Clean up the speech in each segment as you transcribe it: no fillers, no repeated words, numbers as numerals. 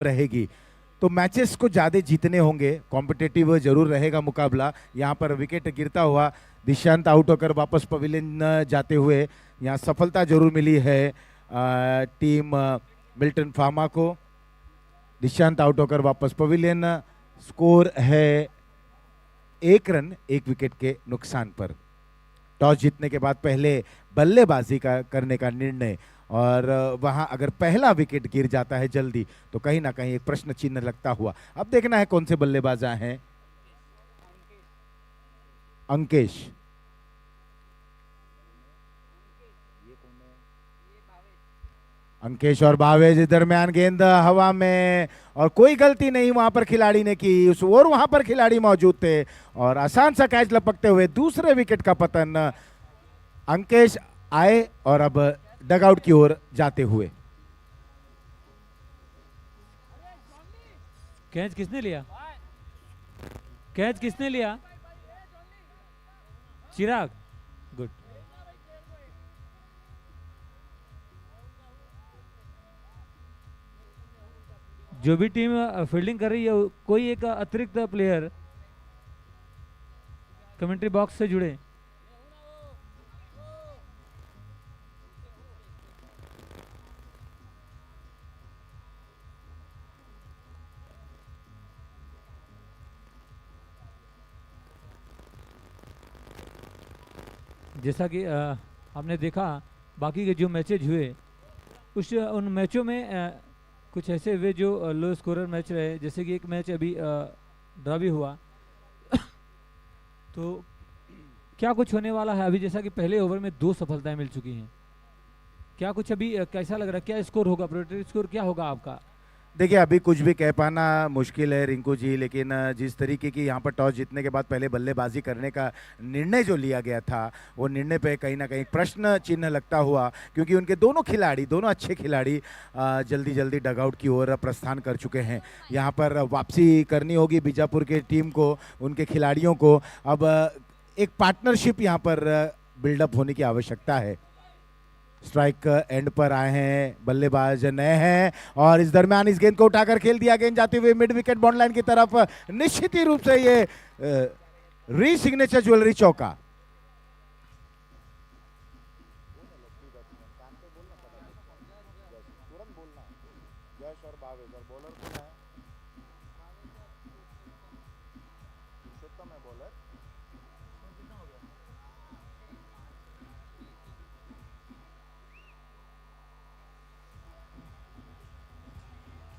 रहेगी। तो मैचेस को ज़्यादा जीतने होंगे, कॉम्पिटिटिव जरूर रहेगा मुकाबला। यहाँ पर विकेट गिरता हुआ दिशांत आउट होकर वापस पवेलियन जाते हुए यहाँ सफलता जरूर मिली है टीम मिल्टन फार्मा को। दिशांत आउट होकर वापस पवेलियन, स्कोर है 1 रन 1 विकेट के नुकसान पर। टॉस जीतने के बाद पहले बल्लेबाजी का करने का निर्णय, और वहां अगर पहला विकेट गिर जाता है जल्दी तो कहीं ना कहीं एक प्रश्न चिन्ह लगता हुआ। अब देखना है कौन से बल्लेबाज आए हैं। अंकेश, अंकेश और भावेश दरमियान गेंद हवा में, और कोई गलती नहीं वहां पर खिलाड़ी ने की, उस और वहां पर खिलाड़ी मौजूद थे और आसान सा कैच लपकते हुए दूसरे विकेट का पतन। अंकेश आए और अब डगआउट की ओर जाते हुए। कैच किसने लिया? कैच किसने लिया? चिराग, गुड। जो भी टीम फील्डिंग कर रही है कोई एक अतिरिक्त प्लेयर कमेंट्री बॉक्स से जुड़े। जैसा कि हमने देखा बाकी के जो मैचेज हुए उन मैचों में कुछ ऐसे हुए जो लो स्कोरर मैच रहे, जैसे कि एक मैच अभी ड्रा भी हुआ। तो क्या कुछ होने वाला है अभी? जैसा कि पहले ओवर में 2 सफलताएं मिल चुकी हैं, क्या कुछ अभी कैसा लग रहा है? क्या स्कोर होगा, प्रोजेक्टेड स्कोर क्या होगा आपका? देखिए अभी कुछ भी कह पाना मुश्किल है रिंकू जी, लेकिन जिस तरीके की यहाँ पर टॉस जीतने के बाद पहले बल्लेबाजी करने का निर्णय जो लिया गया था वो निर्णय पे कहीं ना कहीं प्रश्न चिन्ह लगता हुआ, क्योंकि उनके दोनों खिलाड़ी, दोनों अच्छे खिलाड़ी जल्दी जल्दी डगआउट की ओर प्रस्थान कर चुके हैं। यहाँ पर वापसी करनी होगी बीजापुर के टीम को, उनके खिलाड़ियों को। अब एक पार्टनरशिप यहाँ पर बिल्डअप होने की आवश्यकता है। स्ट्राइक एंड पर आए हैं, बल्लेबाज नए हैं और इस दरमियान इस गेंद को उठाकर खेल दिया, गेंद जाते हुए मिड विकेट बॉन्ड लाइन की तरफ। निश्चित ही रूप से ये री सिग्नेचर ज्वेलरी चौका।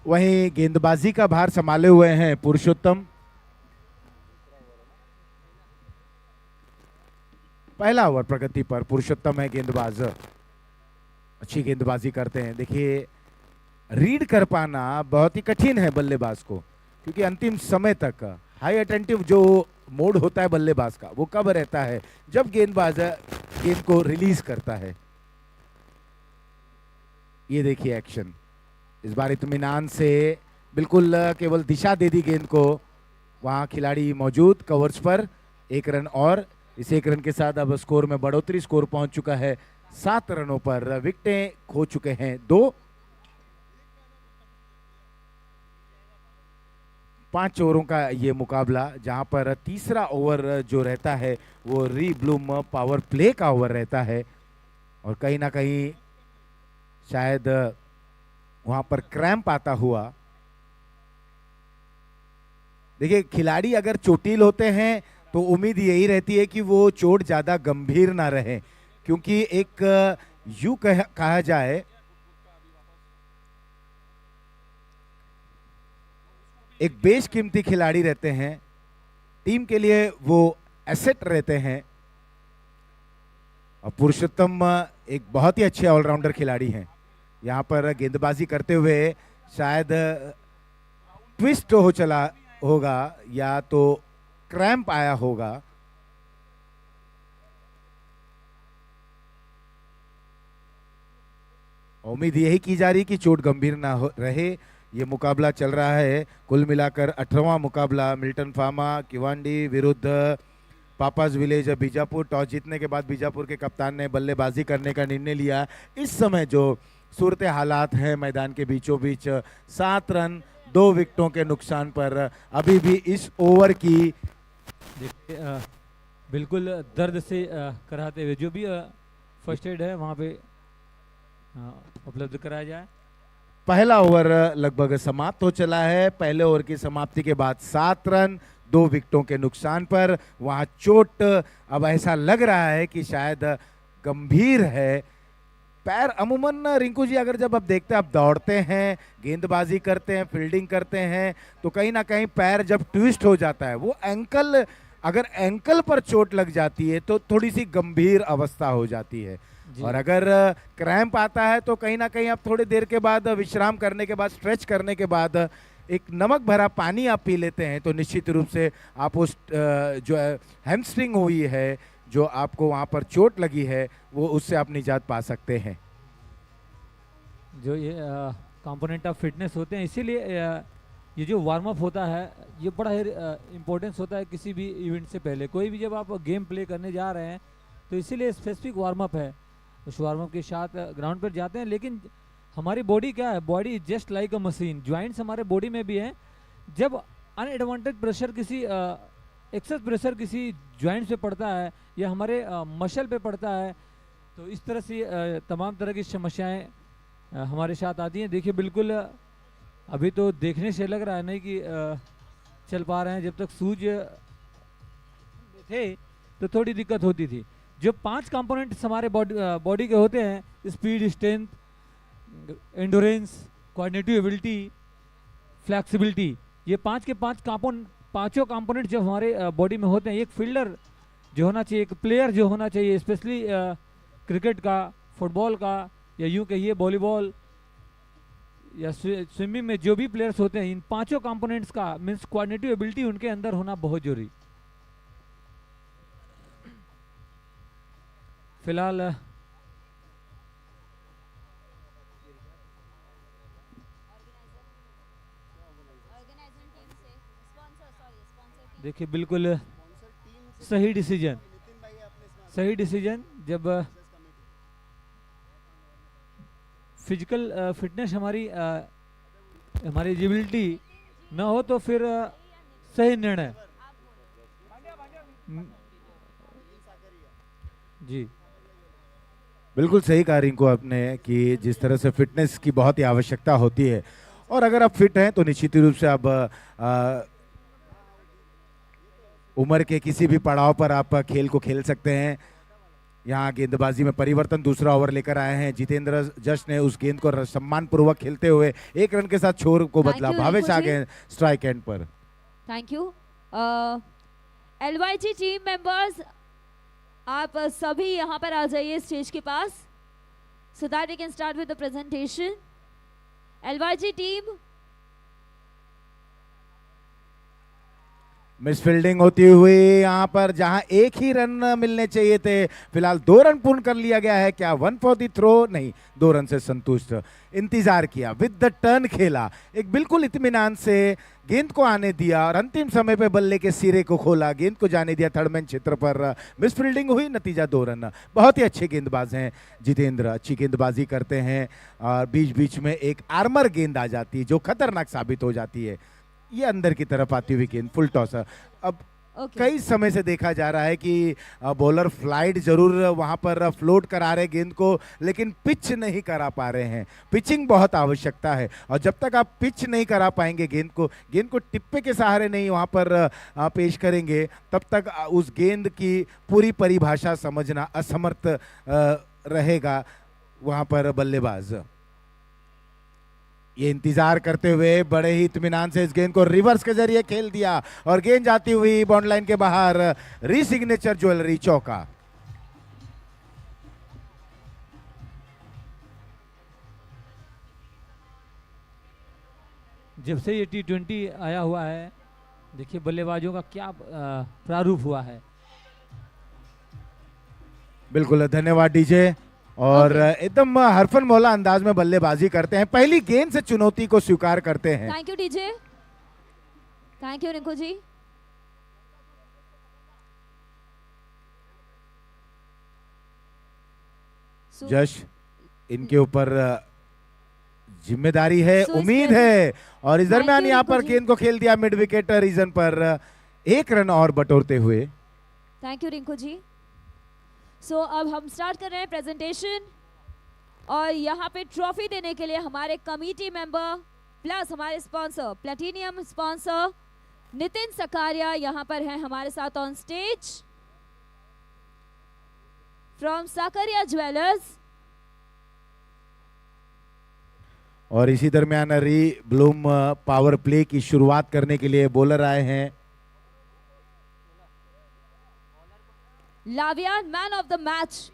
वहीं गेंदबाजी का भार संभाले हुए हैं पुरुषोत्तम। पहला ओवर प्रगति पर, पुरुषोत्तम है गेंदबाज, अच्छी गेंदबाजी करते हैं। देखिए रीड कर पाना बहुत ही कठिन है बल्लेबाज को, क्योंकि अंतिम समय तक हाई अटेंटिव जो मोड होता है बल्लेबाज का वो कब रहता है? जब गेंदबाज गेंद को रिलीज करता है। ये देखिए एक्शन, इस बार इत्मीनान से बिल्कुल केवल दिशा दे दी गेंद को, वहां खिलाड़ी मौजूद कवर्स पर। 1 रन और इस 1 रन के साथ अब स्कोर में बढ़ोतरी, स्कोर पहुंच चुका है 7 रनों पर। विकेटें खो चुके हैं 2। 5 ओवरों का ये मुकाबला, जहां पर तीसरा ओवर जो रहता है वो री ब्लूम पावर प्ले का ओवर रहता है, और कहीं ना कहीं शायद वहां पर क्रैम्प आता हुआ। देखिए खिलाड़ी अगर चोटिल होते हैं तो उम्मीद यही रहती है कि वो चोट ज्यादा गंभीर ना रहे, क्योंकि एक यूं कहा जाए एक बेशकीमती खिलाड़ी रहते हैं, टीम के लिए वो एसेट रहते हैं। और पुरुषोत्तम एक बहुत ही अच्छे ऑलराउंडर खिलाड़ी हैं। यहाँ पर गेंदबाजी करते हुए शायद ट्विस्ट हो चला होगा या तो क्रैम्प आया होगा। उम्मीद यही की जा रही कि चोट गंभीर ना हो रहे। ये मुकाबला चल रहा है कुल मिलाकर 18वां मुकाबला मिल्टन फार्मा किवांडी विरुद्ध पापाज विलेज बीजापुर। टॉस जीतने के बाद बीजापुर के कप्तान ने बल्लेबाजी करने का निर्णय लिया। इस समय जो सूरत हालात हैं मैदान के बीचों बीच। 7 रन 2 विकेटों के नुकसान पर अभी भी इस ओवर की देखिए बिल्कुल दर्द से कराते हुए जो भी फर्स्ट एड है वहाँ पे उपलब्ध कराया जाए। पहला ओवर लगभग समाप्त हो चला है। पहले ओवर की समाप्ति के बाद 7 रन 2 विकेटों के नुकसान पर वहां चोट अब ऐसा लग रहा है कि शायद गंभीर है। पैर अमूमन रिंकू जी अगर जब आप देखते हैं, आप दौड़ते हैं, गेंदबाजी करते हैं, फील्डिंग करते हैं, तो कहीं ना कहीं पैर जब ट्विस्ट हो जाता है, वो एंकल, अगर एंकल पर चोट लग जाती है तो थोड़ी सी गंभीर अवस्था हो जाती है। जी। और अगर क्रैम्प आता है तो कहीं ना कहीं आप थोड़ी देर के बाद विश्राम करने के बाद, स्ट्रेच करने के बाद एक नमक भरा पानी आप पी लेते हैं तो निश्चित रूप से आप उस जो हैमस्ट्रिंग हुई है, जो आपको वहां पर चोट लगी है, वो उससे आप निजात पा सकते हैं। जो ये कंपोनेंट ऑफ फिटनेस होते हैं, इसीलिए ये जो वार्म अप होता है ये बड़ा ही इम्पोर्टेंस होता है किसी भी इवेंट से पहले। कोई भी जब आप गेम प्ले करने जा रहे हैं तो इसीलिए स्पेसिफिक वार्म अप है। उस वार्म अप के साथ ग्राउंड पर जाते हैं, लेकिन हमारी बॉडी क्या है, body is just like a machine. Joints हमारे बॉडी में भी हैं। जब अनएडवांटेज प्रेशर किसी एक्सेस प्रेशर किसी ज्वाइंट्स पे पड़ता है या हमारे मसल पे पड़ता है, तो इस तरह से तमाम तरह की समस्याएं हमारे साथ आती हैं। देखिए बिल्कुल अभी तो देखने से लग रहा है नहीं कि चल पा रहे हैं। जब तक सूज थे तो थोड़ी दिक्कत होती थी। जो 5 कंपोनेंट्स हमारे बॉडी के होते हैं, speed, strength, endurance, coordinative ability, flexibility, ये 5 के 5 पांचों कंपोनेंट जब हमारे बॉडी में होते हैं, एक फील्डर जो होना चाहिए, एक प्लेयर जो होना चाहिए, स्पेशली क्रिकेट का, फुटबॉल का, या यूं कहिए वॉलीबॉल या स्विमिंग में जो भी प्लेयर्स होते हैं, इन 5 कंपोनेंट्स का मीन्स कोऑर्डिनेटिव एबिलिटी उनके अंदर होना बहुत जरूरी। फिलहाल देखिए बिल्कुल सही डिसीजन जब फिजिकल फिटनेस हमारी हमारी एजिबिलिटी ना हो तो फिर सही निर्णय। जी बिल्कुल सही कहा रिंकू आपने कि जिस तरह से फिटनेस की बहुत ही आवश्यकता होती है, और अगर आप फिट हैं तो निश्चित रूप से आप उम्र के किसी भी पड़ाव पर आप खेल को खेल सकते हैं। यहाँ गेंदबाजी में परिवर्तन, दूसरा ओवर लेकर आए हैं जितेंद्र जश ने। उस गेंद को सम्मान पूर्वक खेलते हुए 1 रन के साथ छोर को बदला। भावेश आ गए स्ट्राइक एंड पर। Thank you. LYG team members, आप सभी यहाँ पर आ जाइए स्टेज के पास, so that we can start with the presentation. LYG team, miss fielding होती हुई यहाँ पर, जहां 1 ही रन मिलने चाहिए थे, फिलहाल 2 रन पूर्ण कर लिया गया है। क्या 1 फॉर द थ्रो? नहीं, 2 रन से संतुष्ट। इंतजार किया, विद द टर्न खेला, एक बिल्कुल इत्मीनान से गेंद को आने दिया और अंतिम समय पे बल्ले के सिरे को खोला, गेंद को जाने दिया थर्ड मैन क्षेत्र पर। मिस फील्डिंग हुई, नतीजा 2 रन। बहुत ही अच्छे गेंदबाज हैं जितेंद्र, अच्छी गेंदबाजी करते हैं और बीच बीच में एक आर्मर गेंद आ जाती है जो खतरनाक साबित हो जाती है। ये अंदर की तरफ आती हुई गेंद, फुल टॉस। अब कई समय से देखा जा रहा है कि बॉलर फ्लाइट जरूर वहां पर फ्लोट करा रहे गेंद को, लेकिन पिच नहीं करा पा रहे हैं। पिचिंग बहुत आवश्यकता है, और जब तक आप पिच नहीं करा पाएंगे, गेंद को टिप्पे के सहारे नहीं वहां पर पेश करेंगे, तब तक उस गेंद की पूरी परिभाषा समझना असमर्थ रहेगा वहां पर बल्लेबाज। ये इंतजार करते हुए बड़े ही इत्मीनान से इस गेंद को रिवर्स के जरिए खेल दिया और गेंद जाती हुई बाउंड्री लाइन के बाहर। रीसिग्नेचर ज्वेलरी, चौका। जब से ये T20 आया हुआ है, देखिए बल्लेबाजों का क्या प्रारूप हुआ है। बिल्कुल, धन्यवाद डीजे। और एकदम हरफन मौला अंदाज में बल्लेबाजी करते हैं, पहली गेंद से चुनौती को स्वीकार करते हैं। Thank you DJ, thank you Rinku ji. Jash, इनके ऊपर जिम्मेदारी है, So उम्मीद it's है। और इस Thank दरमियान you, यहाँ रिंकू पर जी। गेंद को खेल दिया मिड विकेट रीजन पर, 1 रन और बटोरते हुए। थैंक यू रिंकू जी। सो अब हम स्टार्ट कर रहे हैं प्रेजेंटेशन, और यहाँ पे ट्रॉफी देने के लिए हमारे कमेटी मेंबर प्लस हमारे sponsor platinum sponsor Nitin Sakariya यहाँ पर हैं हमारे साथ on stage from Sakariya jewellers. और इसी दरमियान री ब्लूम पावर प्ले की शुरुआत करने के लिए बॉलर आए हैं। लावियान मैन ऑफ द मैच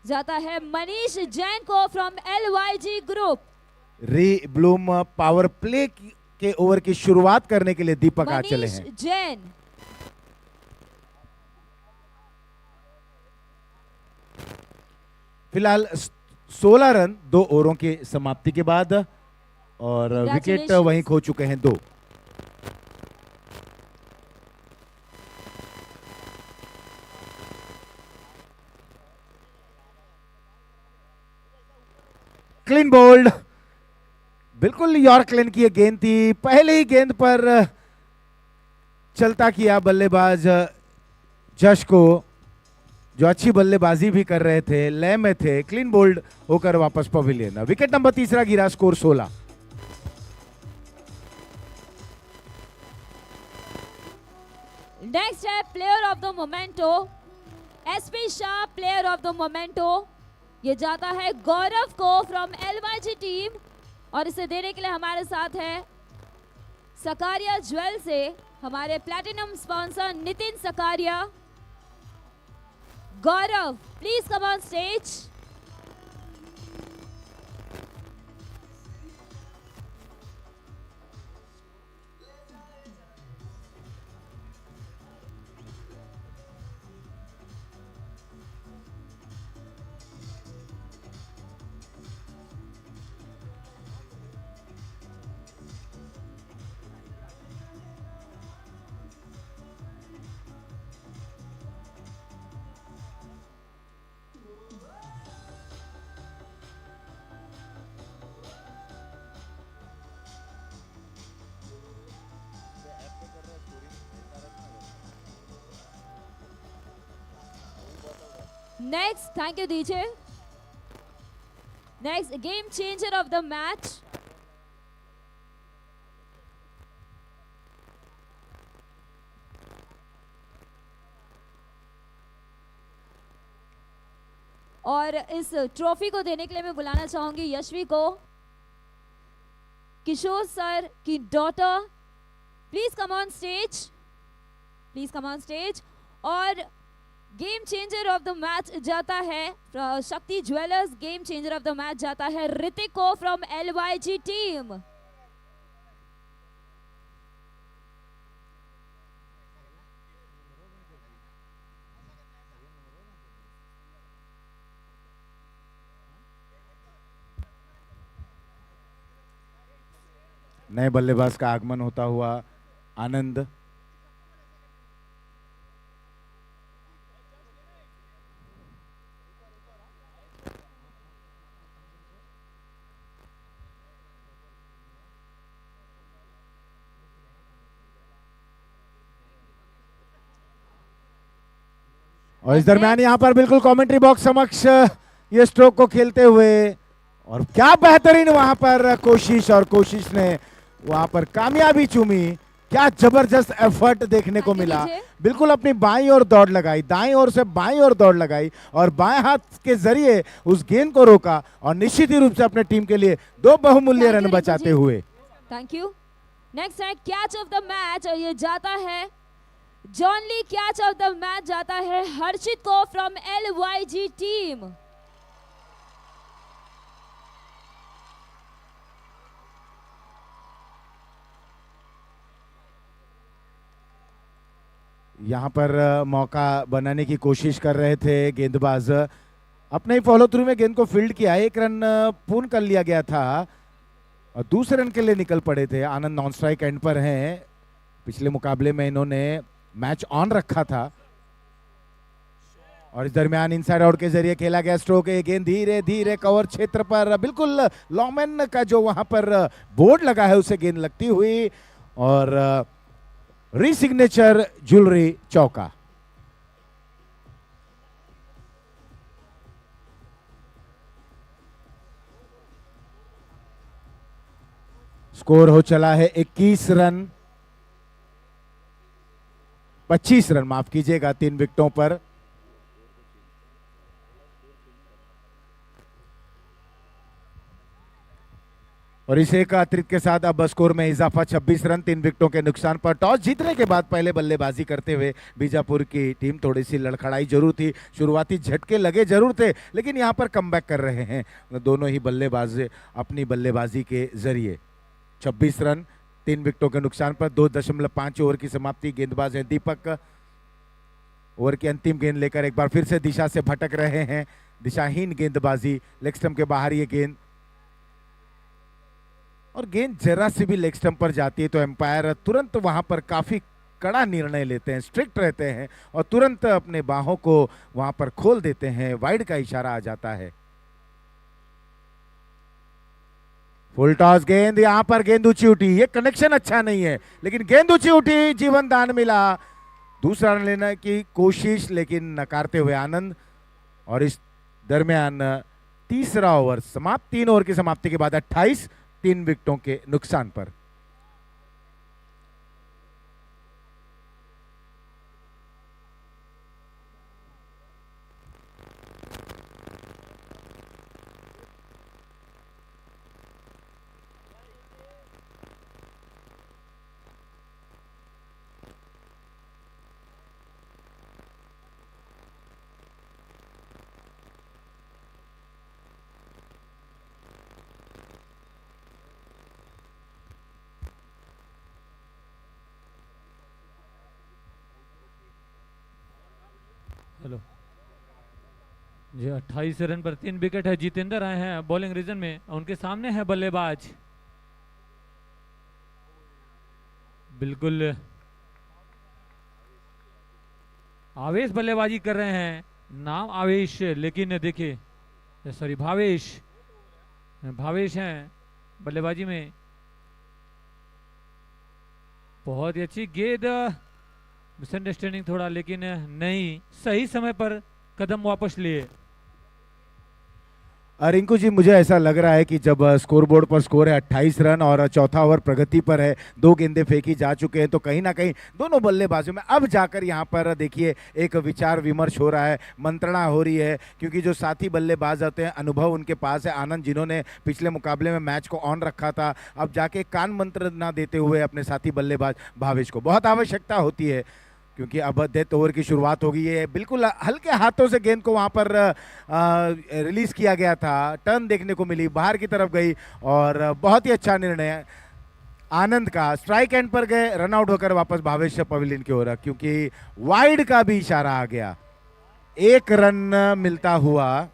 जाता है मनीष जैन को फ्रॉम LYG ग्रुप। री ब्लूम पावर प्ले के ओवर की शुरुआत करने के लिए दीपक आज चले मनीष हैं। जैन। फिलहाल 16 रन 2 ओवरों की समाप्ति के बाद, और विकेट Congratulations. वहीं खो चुके हैं 2। क्लीन बोल्ड, बिल्कुल यॉर्क लेन की ये गेंद थी। पहले ही गेंद पर चलता किया बल्लेबाज जश को, जो अच्छी बल्लेबाजी भी कर रहे थे, लय में थे। क्लीन बोल्ड होकर वापस पवेलियन। विकेट नंबर 3 गिरा, स्कोर 16। नेक्स्ट है player of the memento, SP Shah player of the memento. ये जाता है गौरव को फ्रॉम LYG टीम, और इसे देने के लिए हमारे साथ है सकारिया ज्वेल से हमारे platinum sponsor Nitin Sakariya. Gaurav please come on stage. Next, thank you DJ. Next, game changer of the match. और इस ट्रॉफी को देने के लिए मैं बुलाना चाहूंगी यशवी को, किशोर सर की daughter. Please come on stage, please come on stage. और game changer of the match जाता है Shakti jewellers, game changer of the match जाता है ऋतिक को फ्रॉम LYG टीम। नए बल्लेबाज का आगमन होता हुआ आनंद। और इस दरमियान यहां पर बिल्कुल कमेंट्री बॉक्स समक्ष ये स्ट्रोक को खेलते हुए, और क्या बेहतरीन वहां पर कोशिश, और कोशिश ने वहां पर कामयाबी चूमी। क्या जबरदस्त एफर्ट देखने को मिला। बिल्कुल अपनी बाईं ओर दौड़ लगाई, दाईं ओर से बाईं ओर दौड़ लगाई, और बाएं हाथ के जरिए उस गेंद को रोका, और निश्चित ही रूप से अपने टीम के लिए 2 बहुमूल्य रन बचाते हुए। Thank you. नेक्स्ट है कैच ऑफ द मैच, और ये जाता है John Lee. Catch of the match जाता है हर्षित को फ्रॉम LYG टीम। यहाँ पर मौका बनाने की कोशिश कर रहे थे गेंदबाज। अपने ही फॉलो थ्रू में गेंद को फील्ड किया, 1 रन पूर्ण कर लिया गया था, और दूसरे रन के लिए निकल पड़े थे। आनंद नॉन स्ट्राइक एंड पर हैं। पिछले मुकाबले में इन्होंने मैच ऑन रखा था। और इस दरमियान इनसाइड आउट के जरिए खेला गया स्ट्रोक, ये गेंद धीरे धीरे कवर क्षेत्र पर बिल्कुल लॉमेन का जो वहां पर बोर्ड लगा है उसे गेंद लगती हुई और रीसिग्नेचर ज्वेलरी चौका। स्कोर हो चला है 21 रन, 25 रन माफ कीजिएगा 3 विकेटों पर। और इस एक अतिरिक्त के साथ अब स्कोर में इजाफा 26 रन 3 विकेटों के नुकसान पर। टॉस जीतने के बाद पहले बल्लेबाजी करते हुए बीजापुर की टीम थोड़ी सी लड़खड़ाई जरूर थी, शुरुआती झटके लगे जरूर थे, लेकिन यहां पर कमबैक कर रहे हैं दोनों ही बल्लेबाज अपनी बल्लेबाजी के जरिए। 26 रन 3 विकेटों के नुकसान पर 2.5 ओवर की समाप्ति। गेंदबाज हैं दीपक, ओवर की अंतिम गेंद लेकर एक बार फिर से दिशा से भटक रहे हैं, दिशाहीन गेंदबाजी। लेग स्टंप के बाहर ये गेंद, और गेंद जरा सी भी लेग स्टंप पर जाती है तो एम्पायर तुरंत वहां पर काफी कड़ा निर्णय लेते हैं, स्ट्रिक्ट रहते हैं और तुरंत अपने बाहों को वहां पर खोल देते हैं, वाइड का इशारा आ जाता है। फुल टॉस गेंद, यहां पर गेंद ऊंची उठी, ये कनेक्शन अच्छा नहीं है लेकिन गेंद ऊंची उठी, जीवन दान मिला। दूसरा रन लेने की कोशिश लेकिन नकारते हुए आनंद। और इस दरमियान तीसरा ओवर समाप्त, 3 ओवर की समाप्ति के बाद 28 3 विकेटों के नुकसान पर। हेलो जी, 28 रन पर 3 विकेट है। जितेंद्र आए हैं बॉलिंग रीजन में, उनके सामने है बल्लेबाज, बिल्कुल आवेश बल्लेबाजी कर रहे हैं। नाम आवेश, लेकिन देखिए सॉरी भावेश, भावेश हैं बल्लेबाजी में। बहुत ही अच्छी गेंद, मिसअंडरस्टैंडिंग थोड़ा, लेकिन नहीं, सही समय पर कदम वापस लिए। रिंकू जी, मुझे ऐसा लग रहा है कि जब स्कोरबोर्ड पर स्कोर है 28 रन और चौथा ओवर प्रगति पर है, 2 गेंदें फेंकी जा चुके हैं, तो कहीं ना कहीं दोनों बल्लेबाजों में अब जाकर यहां पर देखिए एक विचार विमर्श हो रहा है, मंत्रणा हो रही है, क्योंकि जो साथी बल्लेबाज होते हैं, अनुभव उनके पास है। आनंद जिन्होंने पिछले मुकाबले में मैच को ऑन रखा था, अब जाके कान मंत्र ना देते हुए अपने साथी बल्लेबाज भावेश को बहुत आवश्यकता होती है, क्योंकि अब डेथ ओवर की शुरुआत होगी। ये बिल्कुल हल्के हाथों से गेंद को वहां पर रिलीज किया गया था, टर्न देखने को मिली, बाहर की तरफ गई और बहुत ही अच्छा निर्णय आनंद का। स्ट्राइक एंड पर गए, रन आउट होकर वापस भावेश पवेलियन की ओर, क्योंकि वाइड का भी इशारा आ गया। 1 रन मिलता हुआ।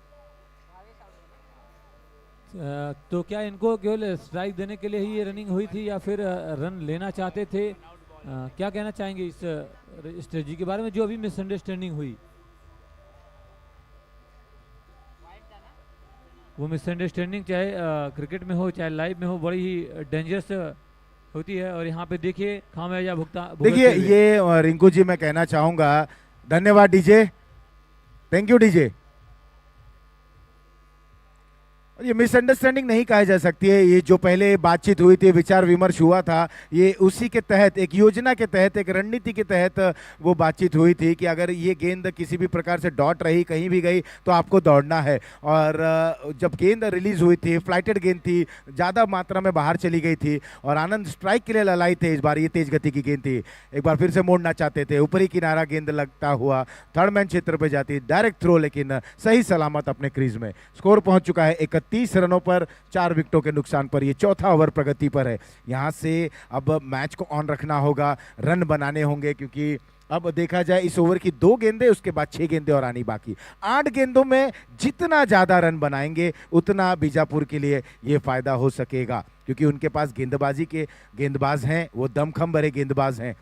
तो क्या इनको केवल स्ट्राइक देने के लिए ही ये रनिंग हुई थी या फिर रन लेना चाहते थे? क्या कहना चाहेंगे इस स्ट्रेटजी के बारे में जो अभी मिसअंडरस्टैंडिंग हुई? वो मिसअंडरस्टैंडिंग चाहे क्रिकेट में हो चाहे लाइव में हो, बड़ी ही डेंजरस होती है। और यहाँ पे देखिए खामियाजा भुगतान। देखिए ये रिंकू जी, मैं कहना चाहूंगा, धन्यवाद डीजे, थैंक यू डीजे। ये मिसअंडरस्टैंडिंग नहीं कहा जा सकती है, ये जो पहले बातचीत हुई थी, विचार विमर्श हुआ था, ये उसी के तहत, एक योजना के तहत, एक रणनीति के तहत वो बातचीत हुई थी कि अगर ये गेंद किसी भी प्रकार से डॉट रही, कहीं भी गई, तो आपको दौड़ना है। और जब गेंद रिलीज हुई थी, फ्लाइटेड गेंद थी, ज़्यादा मात्रा में बाहर चली गई थी और आनंद स्ट्राइक के लिए ललाई थे। इस बार ये तेज गति की गेंद थी, एक बार फिर से मोड़ना चाहते थे, ऊपरी किनारा गेंद लगता हुआ थर्ड मैन क्षेत्र पर जाती, डायरेक्ट थ्रो, लेकिन सही सलामत अपने क्रीज में। स्कोर पहुंच चुका है 31 रनों पर, 4 विकेटों के नुकसान पर। ये चौथा ओवर प्रगति पर है। यहां से अब मैच को ऑन रखना होगा, रन बनाने होंगे, क्योंकि अब देखा जाए इस ओवर की 2 गेंदें, उसके बाद 6 गेंदें और आनी बाकी। 8 गेंदों में जितना ज्यादा रन बनाएंगे उतना बीजापुर के लिए ये फायदा हो सकेगा, क्योंकि उनके पास गेंदबाजी के गेंदबाज हैं, वो दमखम भरे गेंदबाज हैं।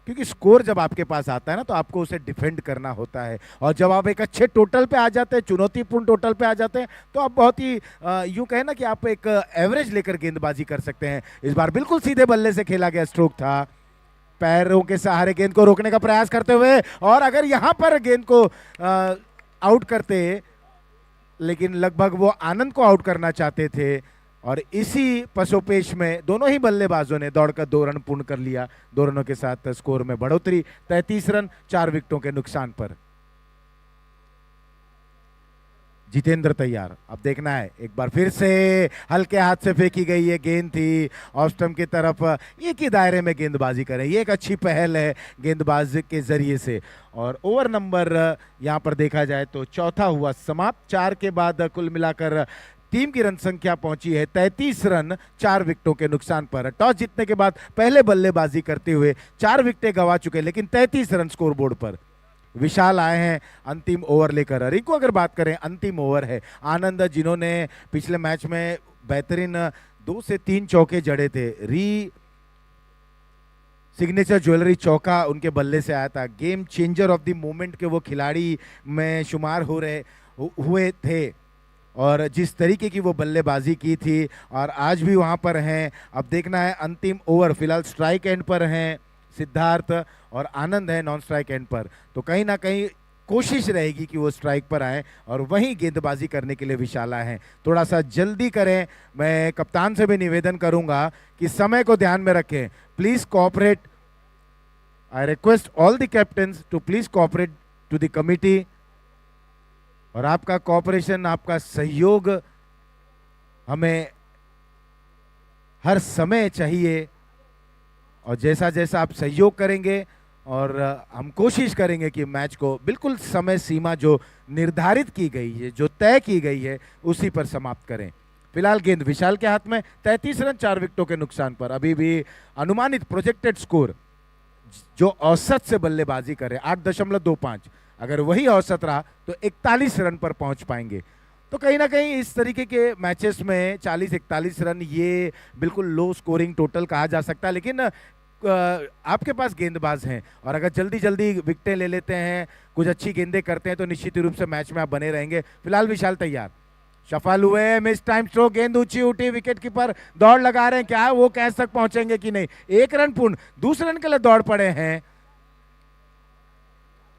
क्योंकि स्कोर जब आपके पास आता है ना तो आपको उसे डिफेंड करना होता है, और जब आप एक अच्छे टोटल पे आ जाते हैं, चुनौतीपूर्ण टोटल पे आ जाते हैं, तो आप बहुत ही यूं कहें ना कि आप एक एवरेज लेकर गेंदबाजी कर सकते हैं। इस बार बिल्कुल सीधे बल्ले से खेला गया स्ट्रोक था, पैरों के सहारे गेंद को रोकने का प्रयास करते हुए, और अगर यहां पर गेंद को आउट करते, लेकिन लगभग वो आनंद को आउट करना चाहते थे, और इसी पसोपेश में दोनों ही बल्लेबाजों ने दौड़कर 2 रन पूर्ण कर लिया। 2 रनों के साथ स्कोर में बढ़ोतरी, 33 रन 4 विकेटों के नुकसान पर। जितेंद्र तैयार, अब देखना है, एक बार फिर से हल्के हाथ से फेंकी गई ये गेंद थी ऑफ स्टंप की तरफ। एक ही दायरे में गेंदबाजी करें, ये एक अच्छी पहल है गेंदबाज के जरिए से। और ओवर नंबर यहां पर देखा जाए तो चौथा हुआ समाप्त। 4 के बाद कुल मिलाकर टीम की रन संख्या पहुंची है 33 रन 4 विकेटों के नुकसान पर। टॉस जीतने के बाद पहले बल्लेबाजी करते हुए 4 विकेटें गंवा चुके, लेकिन 33 रन स्कोर बोर्ड पर। विशाल आए हैं अंतिम ओवर लेकर। रिंकू अगर बात करें, अंतिम ओवर है। आनंद जिन्होंने पिछले मैच में बेहतरीन 2 से 3 चौके जड़े थे, सिग्नेचर ज्वेलरी चौका उनके बल्ले से आया था, game changer of the moment के वो खिलाड़ी में शुमार हुए थे, और जिस तरीके की वो बल्लेबाजी की थी, और आज भी वहां पर हैं। अब देखना है अंतिम ओवर, फिलहाल स्ट्राइक एंड पर हैं सिद्धार्थ और आनंद है नॉन स्ट्राइक एंड पर, तो कहीं ना कहीं कोशिश रहेगी कि वो स्ट्राइक पर आए, और वहीं गेंदबाजी करने के लिए विशाल आए हैं। थोड़ा सा जल्दी करें, मैं कप्तान से भी निवेदन करूंगा कि समय को ध्यान में रखें। Please cooperate, I request all the captains to please cooperate to the committee, और आपका कोऑपरेशन, आपका सहयोग हमें हर समय चाहिए, और जैसा जैसा आप सहयोग करेंगे, और हम कोशिश करेंगे कि मैच को बिल्कुल समय सीमा जो निर्धारित की गई है, जो तय की गई है, उसी पर समाप्त करें। फिलहाल गेंद विशाल के हाथ में, 33 रन 4 विकेटों के नुकसान पर। अभी भी अनुमानित प्रोजेक्टेड स्कोर जो औसत से बल्लेबाजी करे 8.25, अगर वही औसत रहा तो 41 रन पर पहुंच पाएंगे। तो कहीं ना कहीं इस तरीके के मैचेस में 40-41 रन ये बिल्कुल लो स्कोरिंग टोटल कहा जा सकता है, लेकिन आपके पास गेंदबाज हैं, और अगर जल्दी जल्दी विकेटें ले लेते हैं, कुछ अच्छी गेंदें करते हैं, तो निश्चित रूप से मैच में आप बने रहेंगे। फिलहाल विशाल तैयार, सफल हुए, मिस टाइम स्ट्रोक, गेंद ऊंची उठी, विकेट कीपर दौड़ लगा रहे हैं, क्या वो कैच तक पहुंचेंगे कि नहीं। 1 रन पूर्ण, दूसरे रन के लिए दौड़ पड़े हैं,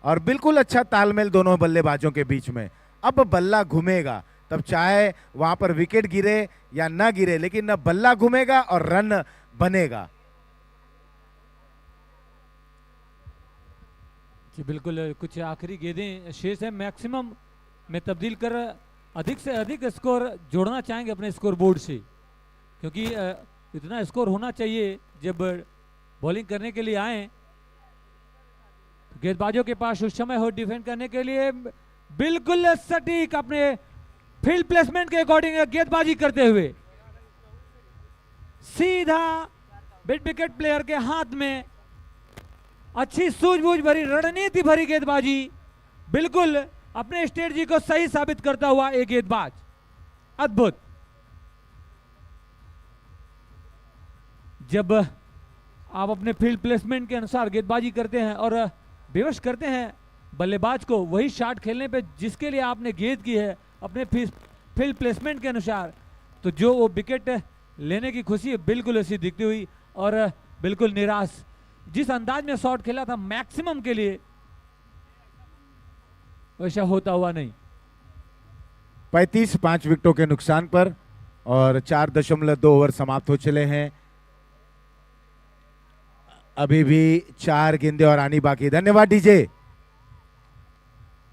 और बिल्कुल अच्छा तालमेल दोनों बल्लेबाजों के बीच में। अब बल्ला घूमेगा, तब चाहे वहां पर विकेट गिरे या ना गिरे, लेकिन बल्ला घूमेगा और रन बनेगा। जी बिल्कुल, कुछ आखिरी गेंदें शेष है, मैक्सिमम में तब्दील कर अधिक से अधिक स्कोर जोड़ना चाहेंगे अपने स्कोर बोर्ड से, क्योंकि इतना स्कोर होना चाहिए जब बॉलिंग करने के लिए आए। गेंदबाजों के पास उस समय हो डिफेंड करने के लिए, बिल्कुल सटीक अपने फील्ड प्लेसमेंट के अकॉर्डिंग गेंदबाजी करते हुए सीधा मिड विकेट प्लेयर के हाथ में अच्छी सूझबूझ भरी रणनीति भरी गेंदबाजी, बिल्कुल अपने स्ट्रेटजी को सही साबित करता हुआ एक गेंदबाज, अद्भुत। जब आप अपने फील्ड प्लेसमेंट के अनुसार गेंदबाजी करते हैं और विवश करते हैं बल्लेबाज को वही शॉट खेलने पे जिसके लिए आपने गेंद की है अपने फील्ड प्लेसमेंट के अनुसार, तो जो वो विकेट लेने की खुशी है बिल्कुल ऐसी दिखती हुई, और बिल्कुल निराश जिस अंदाज में शॉट खेला था मैक्सिमम के लिए, वैसा होता हुआ नहीं। 35 5 विकेटों के नुकसान पर, और 4.2 ओवर समाप्त हो चले हैं। अभी भी 4 गेंदें और आनी बाकी। धन्यवाद डीजे।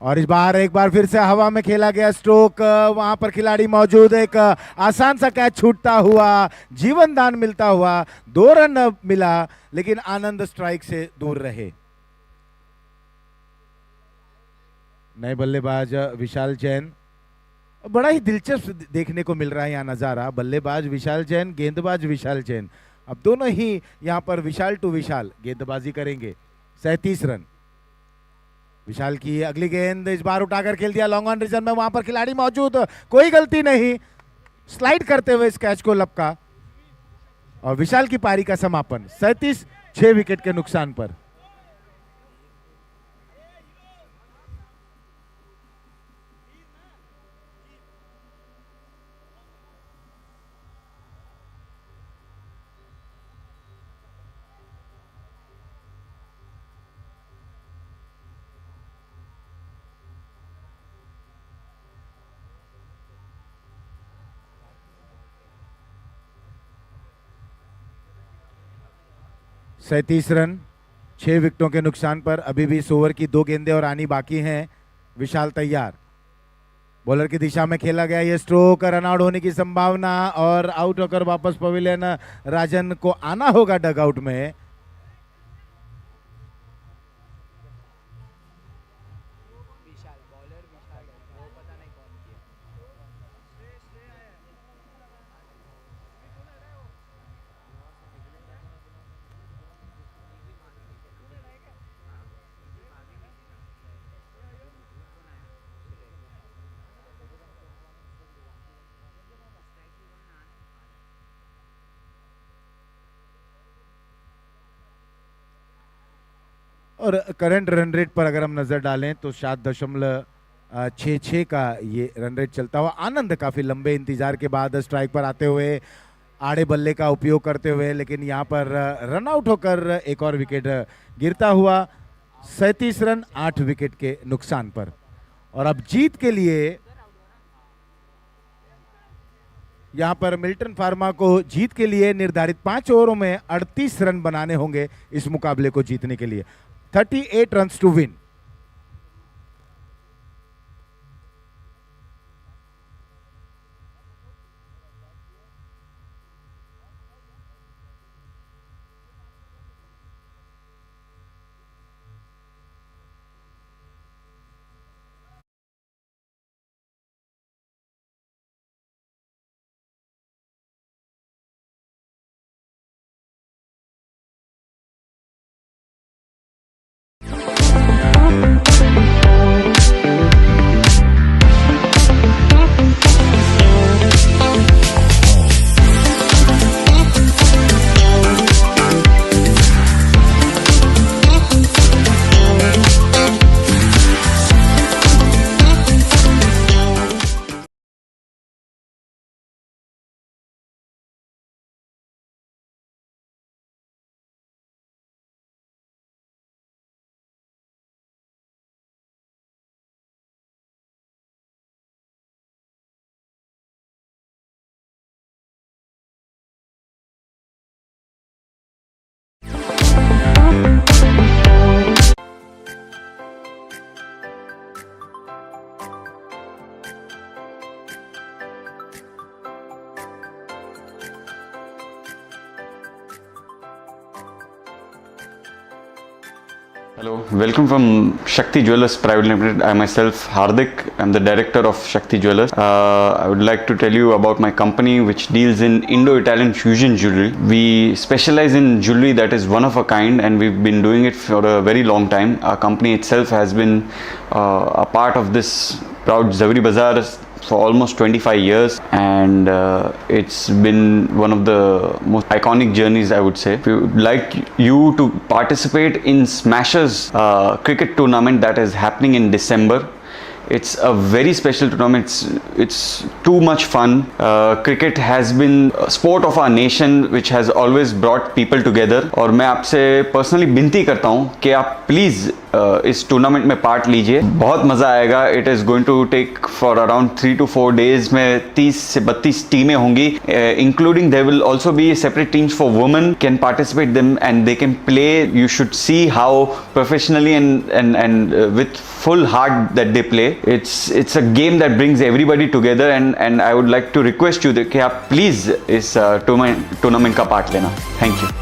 और इस बार एक बार फिर से हवा में खेला गया स्ट्रोक, वहां पर खिलाड़ी मौजूद, एक आसान सा कैच छूटता हुआ, जीवन दान मिलता हुआ, 2 रन मिला, लेकिन आनंद स्ट्राइक से दूर रहे। नए बल्लेबाज विशाल जैन, बड़ा ही दिलचस्प देखने को मिल रहा है यहाँ नजारा। बल्लेबाज विशाल जैन, गेंदबाज विशाल जैन, अब दोनों ही यहां पर विशाल टू विशाल गेंदबाजी करेंगे। 37 रन। विशाल की अगली गेंद इस बार उठाकर खेल दिया लॉन्ग ऑन रीजन में, वहां पर खिलाड़ी मौजूद, कोई गलती नहीं, स्लाइड करते हुए इस कैच को लपका, और विशाल की पारी का समापन 37 6 विकेट के नुकसान पर। 37 रन 6 विकेटों के नुकसान पर। अभी भी इस ओवर की 2 गेंदें और आनी बाकी हैं। विशाल तैयार, बॉलर की दिशा में खेला गया ये स्ट्रोक, रन आउट होने की संभावना और आउट होकर वापस पवेलियन राजन को आना होगा डगआउट में। और करंट रन रेट पर अगर हम नजर डालें तो 7.66 का ये रन रेट चलता हुआ। आनंद काफी लंबे इंतजार के बाद स्ट्राइक पर आते हुए आड़े बल्ले का उपयोग करते हुए, लेकिन यहाँ पर रन आउट होकर एक और विकेट गिरता हुआ। 37 रन 8 विकेट के नुकसान पर। और अब जीत के लिए यहाँ पर मिल्टन फार्मा को जीत के लिए निर्धारित 5 ओवरों में 38 रन बनाने होंगे इस मुकाबले को जीतने के लिए। 38 runs to win. Hello, welcome from Shakti Jewellers Private Limited. I myself, Hardik, I'm the director of Shakti Jewellers. I would like to tell you about my company which deals in Indo-Italian fusion jewelry. We specialize in jewelry that is one of a kind and we've been doing it for a very long time. Our company itself has been a part of this proud Zaveri Bazaar for almost 25 years and it's been one of the most iconic journeys, I would say. If you would like you to participate in Smashers cricket tournament that is happening in December. It's a very special tournament. It's too much fun. Cricket has been a sport of our nation which has always brought people together. और मैं आपसे personally विनती करता हूँ कि आप please इस tournament में पार्ट लीजिए, बहुत मज़ा आएगा. It is going to take for around 3 to 4 days में 30 से 32 टीमें होंगी, including there will also be separate teams for women can participate them and they can play. You should see how professionally and with full heart that they play. It's a game that brings everybody together and I would like to request you कि आप please इस tournament का part लेना. Thank you.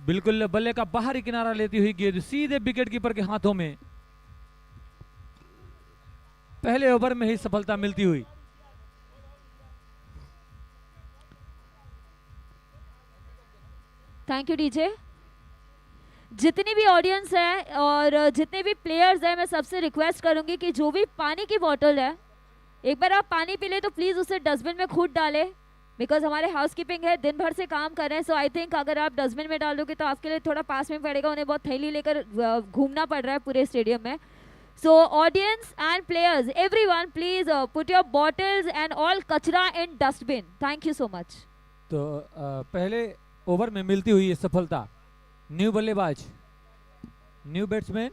बिल्कुल बल्ले का बाहरी किनारा लेती हुई गेंद सीधे विकेट कीपर के हाथों में, पहले ओवर में ही सफलता मिलती हुई। Thank you DJ. जितनी भी ऑडियंस है और जितने भी प्लेयर्स हैं, मैं सबसे रिक्वेस्ट करूंगी कि जो भी पानी की बॉटल है, एक बार आप पानी पी ले तो प्लीज़ उसे डस्टबिन में खुद डालें, बिकॉज हमारे हाउसकीपिंग है, दिन भर से काम कर रहे हैं। सो आई थिंक अगर आप डस्टबिन में डाल दोगे तो आपके लिए थोड़ा पास में पड़ेगा, उन्हें बहुत थैली लेकर घूमना पड़ रहा है पूरे स्टेडियम में। So audience and players, everyone please put your bottles and all kachra in dustbin. Thank you so much. तो पहले ओवर में मिलती हुई ये सफलता, न्यू बल्लेबाज, न्यू बैट्समैन,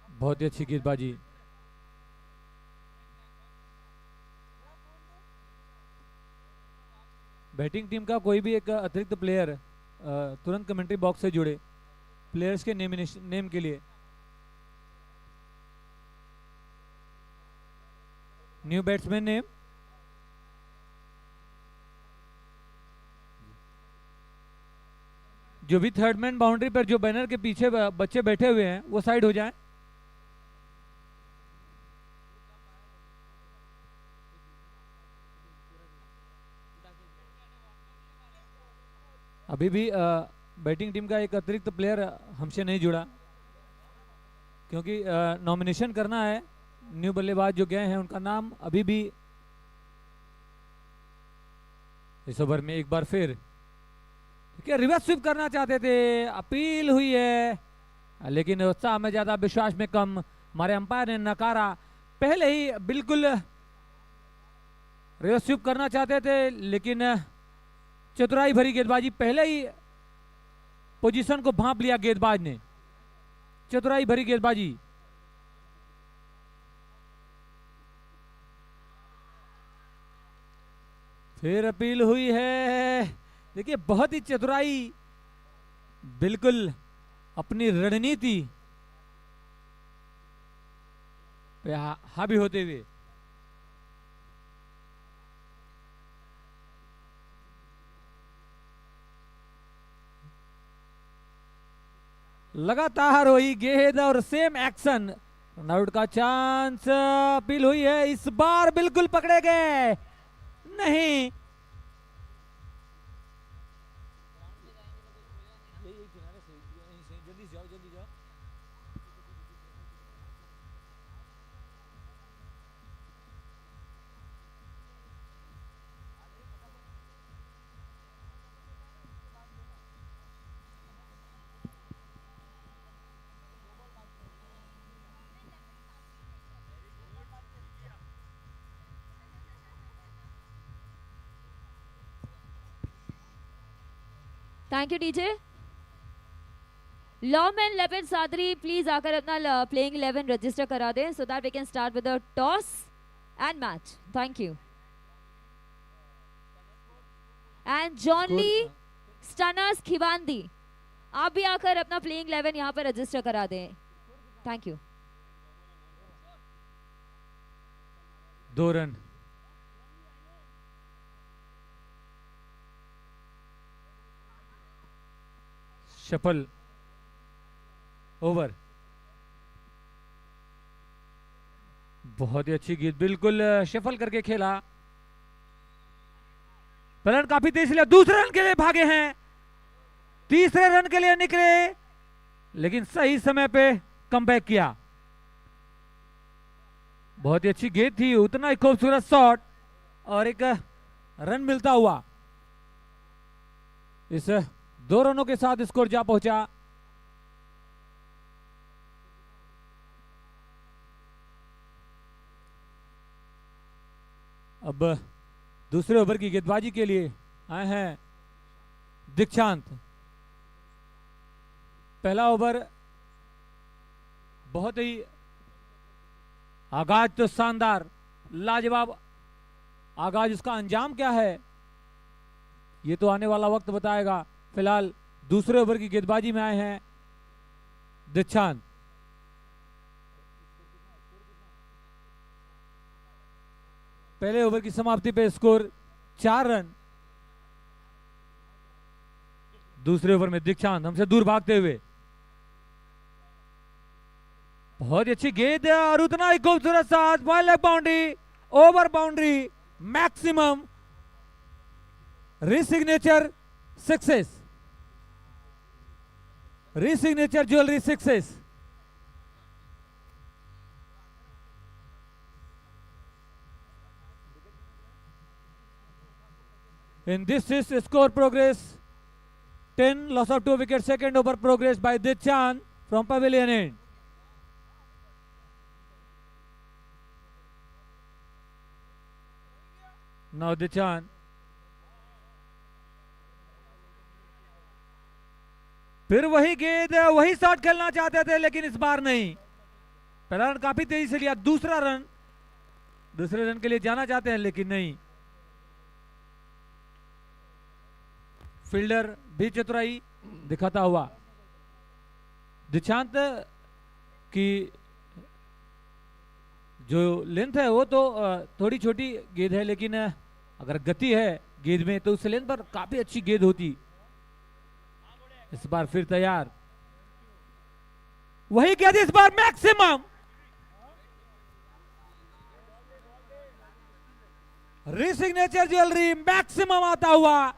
बहुत ही अच्छी गेंदबाजी। बैटिंग टीम का कोई भी एक अतिरिक्त प्लेयर तुरंत कमेंट्री बॉक्स से जुड़े प्लेयर्स के नेम के लिए। न्यू बैट्समैन नेम, जो भी थर्ड मैन बाउंड्री पर जो बैनर के पीछे बच्चे बैठे हुए हैं वो साइड हो जाएं। अभी भी बैटिंग टीम का एक अतिरिक्त प्लेयर हमसे नहीं जुड़ा, क्योंकि नॉमिनेशन करना है। न्यू बल्लेबाज जो गए हैं उनका नाम अभी भी इस ओवर में एक बार फिर क्या रिवर्स स्वीप करना चाहते थे, अपील हुई है, लेकिन उत्साह में ज्यादा विश्वास में कम, हमारे अंपायर ने नकारा। पहले ही बिल्कुल रिवर्स स्वीप करना चाहते थे, लेकिन चतुराई भरी गेंदबाजी, पहले ही पोजीशन को भांप लिया गेंदबाज ने, चतुराई भरी गेंदबाजी। फिर अपील हुई है। देखिए बहुत ही चतुराई, बिल्कुल अपनी रणनीति पे हावी होते हुए लगातार वही गेंद और सेम एक्शन, रनआउट का चांस। अपील हुई है, इस बार बिल्कुल पकड़े गए नहीं। जल्दी जाओ, जल्दी जाओ। Thank you DJ. लॉमैन लेविन सादरी प्लीज आकर अपना प्लेइंग 11 रजिस्टर करा दें, so that we can start with the toss and match. Thank you. And जॉनली स्टनर्स खिवांदी, आप भी आकर अपना प्लेइंग 11 यहाँ पर रजिस्टर करा दें। Thank you. 2 run. Shuffle over, बहुत ही अच्छी गेंद, बिल्कुल शफल करके खेला। रन काफी तेज लिया, दूसरे रन के लिए भागे हैं, तीसरे रन के लिए निकले, लेकिन सही समय पे कमबैक किया। बहुत ही अच्छी गेंद थी, उतना ही खूबसूरत शॉट और एक रन मिलता हुआ इस 2 रनों के साथ स्कोर जा पहुंचा। अब दूसरे ओवर की गेंदबाजी के लिए आए हैं दीक्षांत। पहला ओवर बहुत ही आगाज तो शानदार, लाजवाब आगाज, उसका अंजाम क्या है ये तो आने वाला वक्त बताएगा। फिलहाल दूसरे ओवर की गेंदबाजी में आए हैं दीक्षांत। पहले ओवर की समाप्ति पे स्कोर 4 रन। दूसरे ओवर में दीक्षांत हमसे दूर भागते हुए, बहुत ही अच्छी गेंद है और उतना ही खूबसूरत साथ ball leg boundary, over boundary, maximum रीसिग्नेचर सक्सेस, रीसिग्नेचर jewellery success. In this is score progress 10, loss of 2 wickets, second over progress by Dichan from pavilion end. Now Dichan. फिर वही गेंद, वही शॉट खेलना चाहते थे लेकिन इस बार नहीं। पहला रन काफी तेजी से लिया, दूसरा रन, दूसरे रन के लिए जाना चाहते हैं लेकिन नहीं। फील्डर भी चतुराई दिखाता हुआ। दीक्षांत की जो लेंथ है वो तो थोड़ी छोटी गेंद है, लेकिन अगर गति है गेंद में तो उस लेंथ पर काफी अच्छी गेंद होती। इस बार फिर तैयार, वही गेंद इस बार मैक्सिमम, रीसिग्नेचर ज्वेलरी मैक्सिमम आता हुआ।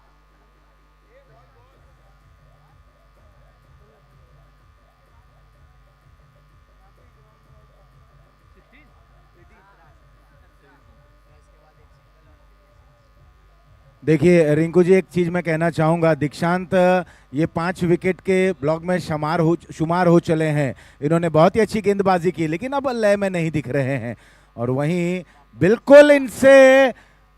देखिए रिंकू जी, एक चीज मैं कहना चाहूंगा, दीक्षांत ये 5 विकेट के ब्लॉक में शुमार हो चले हैं। इन्होंने बहुत ही अच्छी गेंदबाजी की लेकिन अब लय में नहीं दिख रहे हैं। और वहीं बिल्कुल इनसे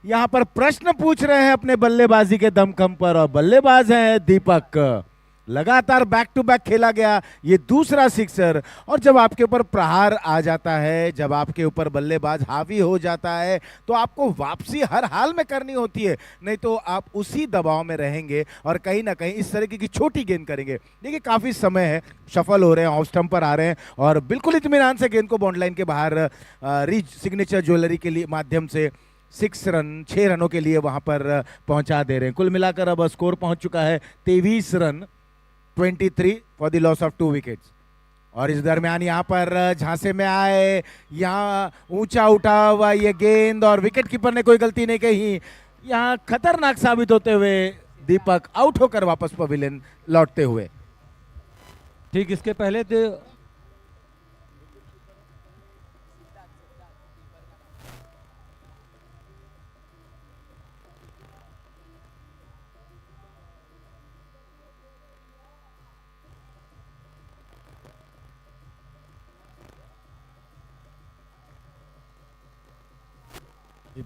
यहाँ पर प्रश्न पूछ रहे हैं अपने बल्लेबाजी के दमखम पर, और बल्लेबाज हैं दीपक। लगातार बैक टू बैक खेला गया ये दूसरा सिक्सर, और जब आपके ऊपर प्रहार आ जाता है, जब आपके ऊपर बल्लेबाज हावी हो जाता है तो आपको वापसी हर हाल में करनी होती है, नहीं तो आप उसी दबाव में रहेंगे और कहीं ना कहीं इस तरीके की छोटी गेंद करेंगे। देखिए काफी समय है, शफल हो रहे हैं, ऑफ स्टंप पर आ रहे हैं और बिल्कुल इत्मीनान से गेंद को बाउंड्री लाइन के बाहर रीच सिग्नेचर ज्वेलरी के लिए माध्यम से 6 रनों के लिए वहां पर पहुंचा दे रहे हैं। कुल मिलाकर अब स्कोर पहुंच चुका है 23 run, 23 for the loss of 2 wickets. और इस दरमियान यहाँ पर झांसे में आए, यहाँ ऊंचा उठा हुआ ये गेंद और विकेट कीपर ने कोई गलती नहीं कही, यहाँ खतरनाक साबित होते हुए दीपक आउट होकर वापस पवेलियन लौटते हुए। ठीक इसके पहले तो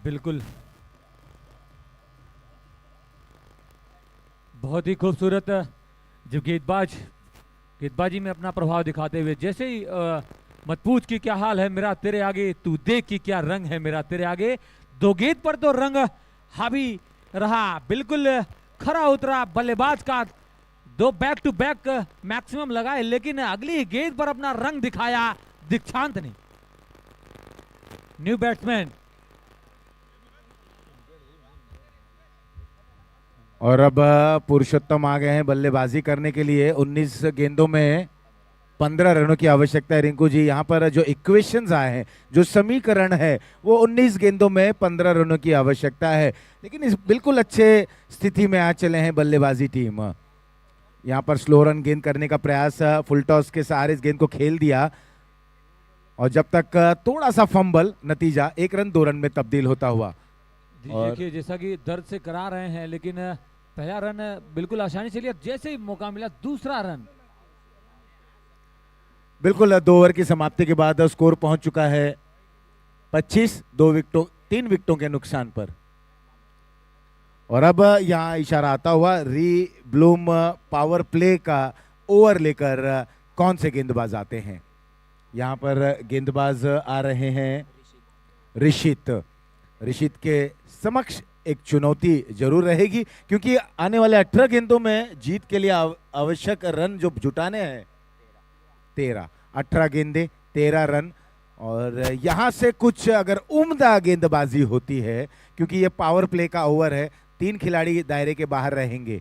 बिल्कुल बहुत ही खूबसूरत जब गेंदबाजी में अपना प्रभाव दिखाते हुए, जैसे ही मत पूछ कि क्या हाल है मेरा तेरे आगे, तू देख कि क्या रंग है मेरा तेरे आगे, 2 गेंद पर तो रंग हावी रहा, बिल्कुल खरा उतरा बल्लेबाज का। 2 बैक टू बैक मैक्सिमम लगाए लेकिन अगली गेंद पर अपना रंग दिखाया दीक्षांत ने। New batsman. और अब पुरुषोत्तम आ गए हैं बल्लेबाजी करने के लिए। 19 गेंदों में 15 रनों की आवश्यकता है रिंकू जी। यहाँ पर जो इक्वेशंस आए हैं, जो समीकरण है, वो 19 गेंदों में 15 रनों की आवश्यकता है, लेकिन इस बिल्कुल अच्छे स्थिति में आ चले हैं बल्लेबाजी टीम। यहाँ पर स्लो रन गेंद करने का प्रयास, फुल टॉस के सहारे इस गेंद को खेल दिया और जब तक थोड़ा सा फंबल, नतीजा 1 रन 2 रन में तब्दील होता हुआ। देखिए जैसा कि दर्द से करा रहे हैं लेकिन पहला रन बिल्कुल आसानी से लिया, जैसे ही मौका मिला दूसरा रन। बिल्कुल 2 ओवर की समाप्ति के बाद स्कोर पहुंच चुका है 25, 3 विकेटों के नुकसान पर। और अब यहां इशारा आता हुआ री ब्लूम पावर प्ले का ओवर लेकर कौन से गेंदबाज आते हैं। यहां पर गेंदबाज आ रहे हैं ऋषित के समक्ष एक चुनौती जरूर रहेगी, क्योंकि आने वाले 18 गेंदों में जीत के लिए आवश्यक रन जो जुटाने हैं 13, 18 गेंदे 13 रन, और यहाँ से कुछ अगर उम्दा गेंदबाजी होती है, क्योंकि ये पावर प्ले का ओवर है, 3 खिलाड़ी दायरे के बाहर रहेंगे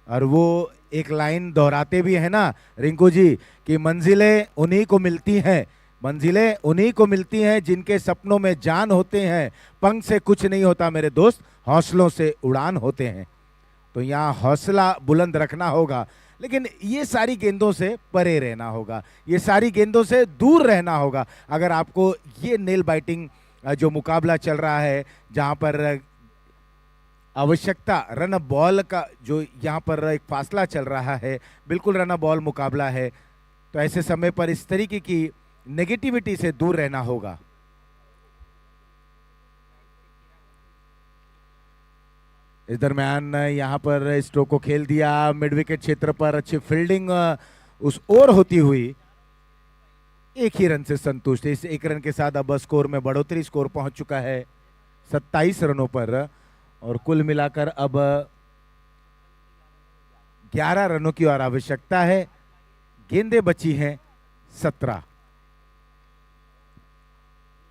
और वो एक लाइन दोहराते भी है ना रिंकू जी कि मंजिलें उन्हीं को मिलती हैं, मंजिलें उन्हीं को मिलती हैं जिनके सपनों में जान होते हैं, पंख से कुछ नहीं होता मेरे दोस्त, हौसलों से उड़ान होते हैं। तो यहाँ हौसला बुलंद रखना होगा, लेकिन ये सारी गेंदों से परे रहना होगा, ये सारी गेंदों से दूर रहना होगा। अगर आपको ये नेल बाइटिंग जो मुकाबला चल रहा है, जहाँ पर आवश्यकता रन बॉल का, जो यहाँ पर एक फासला चल रहा है, बिल्कुल रन बॉल मुकाबला है, तो ऐसे समय पर इस तरीके की नेगेटिविटी से दूर रहना होगा। इस दरम्यान यहाँ पर स्ट्रोक को खेल दिया मिड विकेट क्षेत्र पर, अच्छी फील्डिंग उस ओर होती हुई, एक ही रन से संतुष्ट। इस 1 रन के साथ अब स्कोर में बढ़ोतरी, स्कोर पहुंच चुका है 27 रनों पर और कुल मिलाकर अब 11 रनों की और आवश्यकता है। गेंदें बची हैं 17।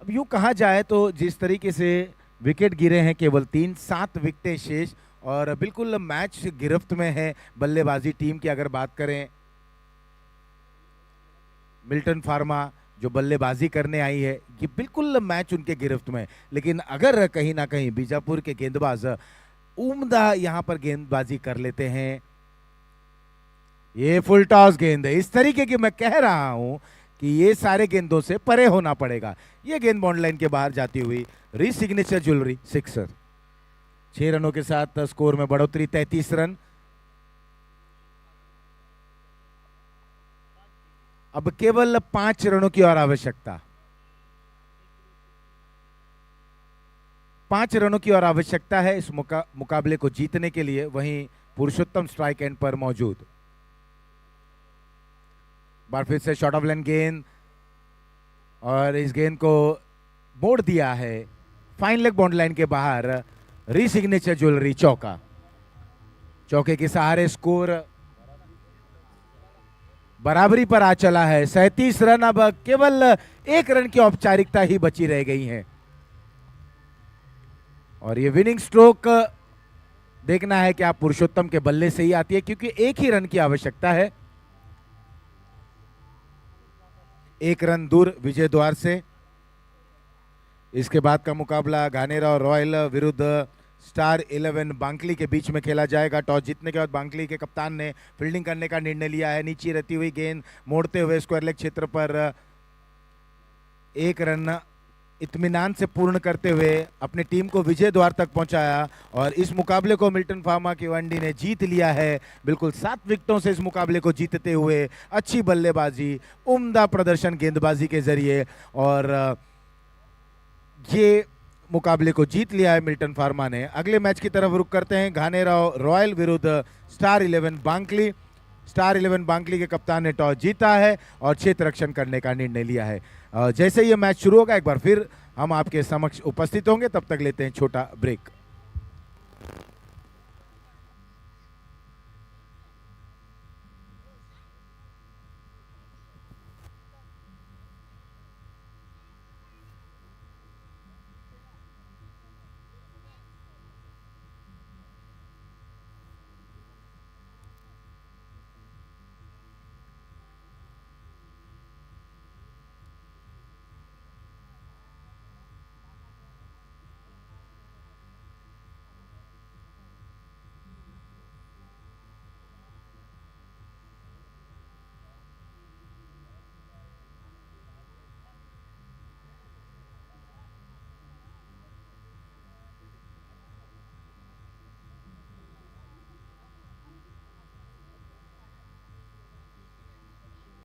अब यूं कहा जाए तो जिस तरीके से विकेट गिरे हैं, केवल 3-7 विकेटें शेष और बिल्कुल मैच गिरफ्त में है बल्लेबाजी टीम की। अगर बात करें मिल्टन फार्मा जो बल्लेबाजी करने आई है, ये बिल्कुल मैच उनके गिरफ्त में, लेकिन अगर कहीं ना कहीं बीजापुर के गेंदबाज उम्दा यहां पर गेंदबाजी कर लेते हैं, ये फुल टॉस गेंद है, इस तरीके की मैं कह रहा हूं कि ये सारे गेंदों से परे होना पड़ेगा। ये गेंद बाउंड लाइन के बाहर जाती हुई रीसिग्नेचर ज्वेलरी सिक्सर। 6 रनों के साथ स्कोर में बढ़ोतरी 33 रन। अब केवल 5 रनों की और आवश्यकता, 5 रनों की और आवश्यकता है इस मुकाबले को जीतने के लिए। वहीं पुरुषोत्तम स्ट्राइक एंड पर मौजूद। बार फिर से शॉर्ट ऑफ लाइन गेंद और इस गेंद को मोड़ दिया है फाइन लेग बाउंड लाइन के बाहर। रीसिग्नेचर ज्वेलरी चौका, चौके के सहारे स्कोर बराबरी पर आ चला है 37 रन। अब केवल 1 रन की औपचारिकता ही बची रह गई है और ये विनिंग स्ट्रोक देखना है कि आप पुरुषोत्तम के बल्ले से ही आती है, क्योंकि 1 ही रन की आवश्यकता है। 1 रन दूर विजय द्वार से। इसके बाद का मुकाबला घानेराव रॉयल विरुद्ध स्टार 11 बांकली के बीच में खेला जाएगा। टॉस जीतने के बाद बांकली के कप्तान ने फील्डिंग करने का निर्णय लिया है। नीचे रहती हुई गेंद मोड़ते हुए स्क्वायर लेग क्षेत्र पर 1 रन इत्मीनान से पूर्ण करते हुए अपनी टीम को विजय द्वार तक पहुंचाया और इस मुकाबले को मिल्टन फार्मा की वनडी ने जीत लिया है। बिल्कुल 7 विकेटों से इस मुकाबले को जीतते हुए अच्छी बल्लेबाजी, उम्दा प्रदर्शन गेंदबाजी के जरिए और ये मुकाबले को जीत लिया है मिल्टन फार्मा ने। अगले मैच की तरफ रुख करते हैं। घानेराव रॉयल विरुद्ध स्टार 11 बांकली। स्टार 11 बांकली के कप्तान ने टॉस जीता है और क्षेत्र रक्षण करने का निर्णय लिया है। जैसे ये मैच शुरू होगा एक बार फिर हम आपके समक्ष उपस्थित होंगे, तब तक लेते हैं छोटा ब्रेक।